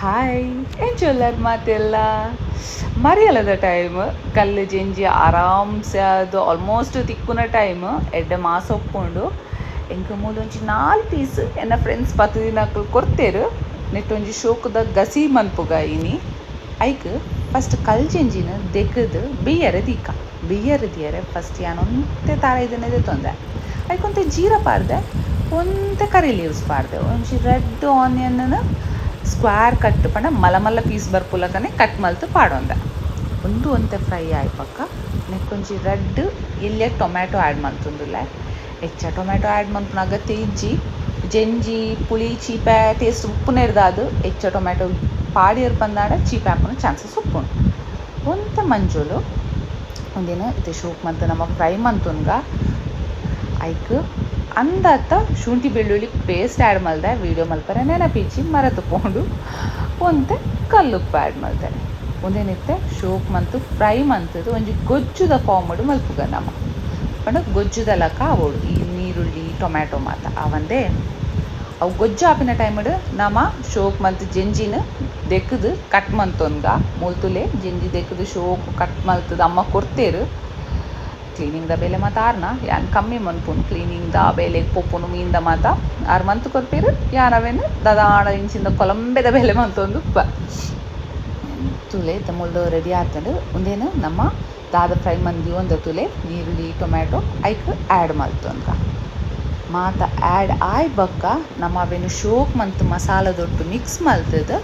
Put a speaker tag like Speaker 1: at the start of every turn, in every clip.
Speaker 1: Hi ಎಂಚೊಲ್ಲರ್ ಮಾತೆಲ್ಲ ಮರಿಯಲ್ಲದ time ಕಲ್ಲು ಜೆಂಜಿ ಆರಾಮ್ಸೆ ಅದು ಆಲ್ಮೋಸ್ಟ್ ತಿಕ್ಕುನ ಟೈಮ್ ಎಡ್ಡೆ ಮಾಸ ಒಪ್ಕೊಂಡು ಎಂಕ ಮೂಲೊಂಜಿ 4 ಪೀಸ್ ಎನ್ನ ಫ್ರೆಂಡ್ಸ್ 10 ದಿನಕ್ಕಲು ಕೊರ್ತೇರು ನೆಟ್ಟೊಂಜಿ ಶೋಕುದ ಗಸಿ ಮನ್ಪುಗ ಇನಿ ಐಕ್ ಫಸ್ಟ್ ಕಲ್ ಜೆಂಜಿನ ದೆಕ್ಕದು ಬಿಯ್ಯರೆ ದಿಯರೆ ಫಸ್ಟ್ ಯಾನೊಂತೆ ತಾರ ಇದನ್ನೇ ತೊಂದೆ ಐಕೊಂತೆ ಜೀರ ಪಾಡ್ದೆ ಒಂತೆ ಕರಿ ಲೀವ್ಸ್ ಪಾಡ್ದೆ ಒಂಜಿ ರೆಡ್ ಆನಿಯನ್ನ ಸ್ಕ್ವೇರ್ ಕಟ್ ಪಂಡ ಮಲ್ಲ ಪೀಸ್ ಬರ್ಪುಲಕನೆ ಕಟ್ ಮಲ್ತು ಪಾಡೊಂದ ಒಂದು ಒಂತೆ ಫ್ರೈ ಆಯ್ಪಕ್ಕ ನೆಕ್ಕೊಂಜಿ ರೆಡ್ ಇಲ್ಲೇ ಟೊಮ್ಯಾಟೊ ಆ್ಯಡ್ ಮಲ್ತುಂದುಲ್ಲೆ ಹೆಚ್ಚ ಟೊಮ್ಯಾಟೊ ಆ್ಯಡ್ ಮಲ್ಪುನ ಅಗತ್ಯ ಇಜ್ಜಿ ಜೆಂಜಿ ಪುಳಿ ಚೀಪೆ ಟೇಸ್ಟ್ ಉಪ್ಪುನ ಇರ್ದಾದು ಹೆಚ್ಚ ಟೊಮ್ಯಾಟೊ ಪಾಡಿಯರ್ ಪಂದಾಡ ಚೀಪೆ ಹಾಪುನ ಚಾನ್ಸಸ್ ಉಪ್ಪುಂಡು ಒಂತೆ ಮಂಜೋಲು ಒಂದಿನ ಇದು ಶೋಕ್ ಮಂತ್ ನಮ್ಮ ಫ್ರೈ ಮಂತುನ್ಗ ಐಕ್ ಅಂದತ್ತ ಶುಂಠಿ ಬೆಳ್ಳುಳ್ಳಿ ಪೇಸ್ಟ್ ಆ್ಯಡ್ ಮಲ್ದೆ ವೀಡಿಯೋ ಮಲ್ಪರೆ ನೆನಪಿಚ್ಚಿ ಮರ ತಗೊಂಡು ಒಂತೆ ಕಲ್ಲುಪ್ಪು ಆ್ಯಡ್ ಮಲ್ದೆ ಒಂದೇನಿತ್ತೆ ಶೋಕ್ ಮಂತು ಫ್ರೈ ಮಂತದು ಒಂಜಿ ಗೊಜ್ಜುದ ಫಾರ್ಮಡು ಮಲ್ಪುಗ ನಮ್ಮ ಪಂಡ ಗೊಜ್ಜುದ ಲಕ ಅವಳು ಈ ನೀರುಳ್ಳಿ ಟೊಮ್ಯಾಟೊ ಮಾತ ಅವಂದೇ ಅವು ಗೊಜ್ಜು ಆಪಿನ ಟೈಮಡು ನಮ್ಮ ಶೋಕ್ ಮಂತ್ ಜೆಂಜಿನ ದೆಕ್ಕದು ಕಟ್ ಮಂತೊನ್ಗ ಮೂಲ್ತುಲೆ ಜೆಂಜಿ ದೆಕ್ಕದು ಶೋಕ್ ಕಟ್ ಮಲ್ತದ ಅಮ್ಮ ಕೊಡ್ತೇರು ಕ್ಲೀನಿಂಗ್ದ ಬೇಲೆ ಮಾತ ಆರ್ನ ಯಾನ್ ಕಮ್ಮಿ ಮನ್ಪುನು ಕ್ಲೀನಿಂಗ್ದ ಬೇಲೆಗೆ ಪೊಪ್ಪುನು ಮೀನ್ದ ಮಾತ ಆರು ಮಂತು ಕೊರ್ಪೇರು ಯಾನವೇನು ದದಾಣ ಇಂಚಿಂದ ಕೊಲಂಬೆದ ಬೇಲೆ ಮಂತೊಂದು ತುಲೆ ಮುಲ್ದು ರೆಡಿ ಆತಂಡು ಒಂದೇನು ನಮ್ಮ ದಾದ ಫ್ರೈ ಮಂದಿ ಒಂದು ತುಲೆ ನೀರುಳ್ಳಿ ಟೊಮ್ಯಾಟೊ ಐಕ್ ಆ್ಯಡ್ ಮಲ್ತೊನ್ಗ ಮಾತ ಆ್ಯಡ್ ಆಯ್ ಬಕ್ಕ ನಮ್ಮ ಅವೇನು ಶೋಕ್ ಮಂತ್ ಮಸಾಲದೊಟ್ಟು ಮಿಕ್ಸ್ ಮಲ್ತದ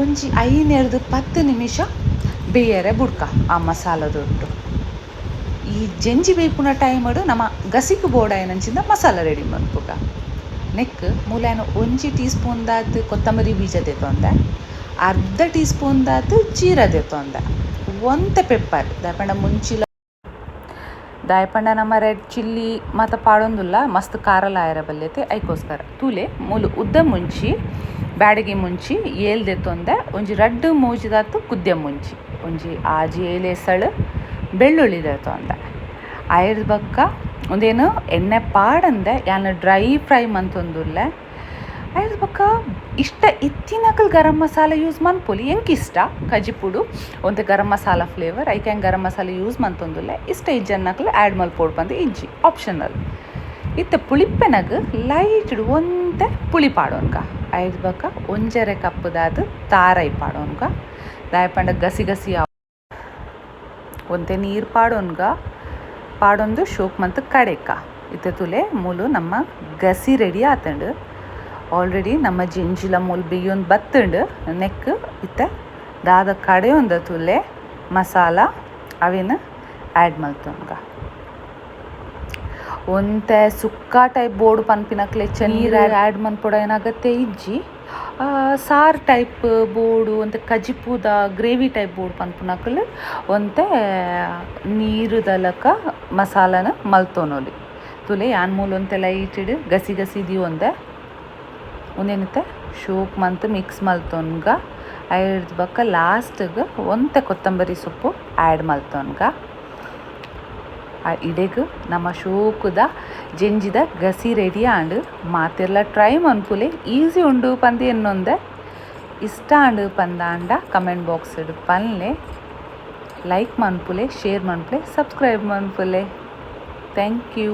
Speaker 1: ಒಂಜಿ 5-10 ನಿಮಿಷ ಬೇಯರೆ ಬುಡ್ಕ ಆ ಮಸಾಲದೊಟ್ಟು ಈ ಜೆಂಜಿ ಬೇಯ್ಪುನ ಟೈಮಡು ನಮ್ಮ ಗಸಿಕು ಬೋಡಾಯನಂಚಿಂದ ಮಸಾಲ ರೆಡಿ ಮನ್ಪುಗ ನೆಕ್ ಮೂಲಾಯನ 1 ಟೀ ಸ್ಪೂನ್ದಾತು ಕೊತ್ತಂಬರಿ ಬೀಜ ತೆತ್ತೊಂದೆ ಅರ್ಧ ಟೀ ಸ್ಪೂನ್ದಾತು ಜೀರ ತೆತ್ತೊಂದೆ ಒಂತೆ ಪೆಪ್ಪರ್ ದಾಯಪಂಡ ನಮ್ಮ ರೆಡ್ ಚಿಲ್ಲಿ ಮತ್ತು ಪಾಡೊಂದುಲ್ಲ ಮಸ್ತ್ ಖಾರಲ ಆಯರ ಬಲ್ಲೆತೆ ಐಕೋಸ್ಕರ ತೂಲೆ ಮೂಲು ಉದ್ದ ಮುಂಚಿ ಬ್ಯಾಡಗಿ ಮುಂಚಿ ಏಲ್ ತೆತ್ತೊಂದೆ ಒಂಜಿ ರಡ್ಡು ಮೂಜಿದಾತು ಕುದ್ದೆ ಮುಂಚಿ ಒಂಜಿ ಆಜಿ ಏಲೆ ಎಸಳು ಬೆಳ್ಳುಳ್ಳಿ ತೆತ್ತೊಂದೆ ಆಯ್ದ ಬಕ್ಕ ಒಂದೇನು ಎಣ್ಣೆ ಪಾಡಂದೆ ಯಾನು ಡ್ರೈ ಫ್ರೈ ಮಂತೊಂದುಲ್ಲೆ ಆಯ್ದ ಬಕ್ಕ ಇಷ್ಟ ಇತ್ತಿನಕಲ್ ಗರಂ ಮಸಾಲ ಯೂಸ್ ಮನ್ಪೊಲಿ ಎಂಕಿಷ್ಟ ಕಜಿಪುಡು ಒಂತೆ ಗರಂ ಮಸಾಲ ಫ್ಲೇವರ್ ಐಕೆ ಹೆಂಗೆ ಗರಂ ಮಸಾಲ ಯೂಸ್ ಮಂತೊಂದುಲ್ಲೆ ಇಷ್ಟ ಇಜ್ಜನ್ನಕಲ್ ಆ್ಯಡ್ ಮಲ್ಪೋಡು ಬಂದು ಇಜ್ಜಿ ಆಪ್ಷನಲ್ ಇತ್ತೆ ಪುಳಿಪ್ಪೆನಗ ಲೈಟ್ ಒಂತೆ ಪುಳಿ ಪಾಡೋನ್ಗ ಆಯ್ದ ಬಕ್ಕ ಒಂಜರೆ ಕಪ್ಪುದಾದ ತಾರೈ ಪಾಡೋನ್ಗ ದಾಯಪಂಡ ಗಸಿ ಒಂತೆ ನೀರು ಪಾಡೊಂದು ಶೋಕ್ ಮಂತ್ ಕಡೆಕ ಇತ್ತೆ ತುಲೆ ಮೂಲು ನಮ್ಮ ಗಸಿ ರೆಡಿ ಆತಂಡು ಆಲ್ರೆಡಿ ನಮ್ಮ ಜೆಂಜಿಲ ಮೂಲು ಬೇಯೊಂದು ಬತ್ತಂಡು ನೆಕ್ ಇತ್ತೆ ದಾದ ಕಡೆ ಒಂದು ತುಲೆ ಮಸಾಲ ಅವೇನು ಆ್ಯಡ್ ಮಲ್ತೊನ್ಗ ಒಂತೆ ಸುಕ್ಕ ಟೈಪ್ ಬೋರ್ಡು ಪನ್ಪಿನಕ್ಲೆ ನೀರು ಆ್ಯಡ್ ಮನ್ಪೊಡ ಏನಾಗತ್ತೆ ಇಜ್ಜಿ ಸಾರು ಟೈಪ್ ಬೋರ್ಡು ಒಂತೆ ಕಜಿಪುದ ಗ್ರೇವಿ ಟೈಪ್ ಬೋರ್ಡು ಪನ್ಪುನಕಲ್ ಒಂತೆ ನೀರು ದಲಕ ಮಸಾಲನ ಮಲ್ತೊನೊಲಿ ತುಲೆ ಯಾನ್ ಮೂಲ ಒಂತೆ ಲೈಟ್ ಗಸಿ ಒಂದೆ ಒಂದೇನಿತ್ತೆ ಶೋಕ್ ಮಂತ್ ಮಿಕ್ಸ್ ಮಲ್ತೊನ್ಗ ಐಡ್ ಬಕ್ಕ ಲಾಸ್ಟ್ಗೆ ಒಂತೆ ಕೊತ್ತಂಬರಿ ಸೊಪ್ಪು ಆ್ಯಡ್ ಮಲ್ತೊನ್ಗ ಇಡೆಗ್ ನಮ್ಮ ಶೋಕುದ ಜೆಂಜಿದ ಗಸಿ ರೆಡಿ ಆಂಡ್ ಮಾತೆಲ್ಲ ಟ್ರೈ ಮನ್ಪುಲೆ ಈಸಿ ಉಂಡು ಪಂದಿ ಎನ್ನೊಂದೆ ಇಷ್ಟ ಆಂಡ್ ಪಂದಾಂಡ ಕಮೆಂಟ್ ಬಾಕ್ಸ್ ಪನ್ಲೆ ಲೈಕ್ ಮನ್ಪುಲೆ ಶೇರ್ ಮನ್ಪುಲೆ ಸಬ್ಸ್ಕ್ರೈಬ್ ಮನ್ಪುಲೆ ಥ್ಯಾಂಕ್ ಯು.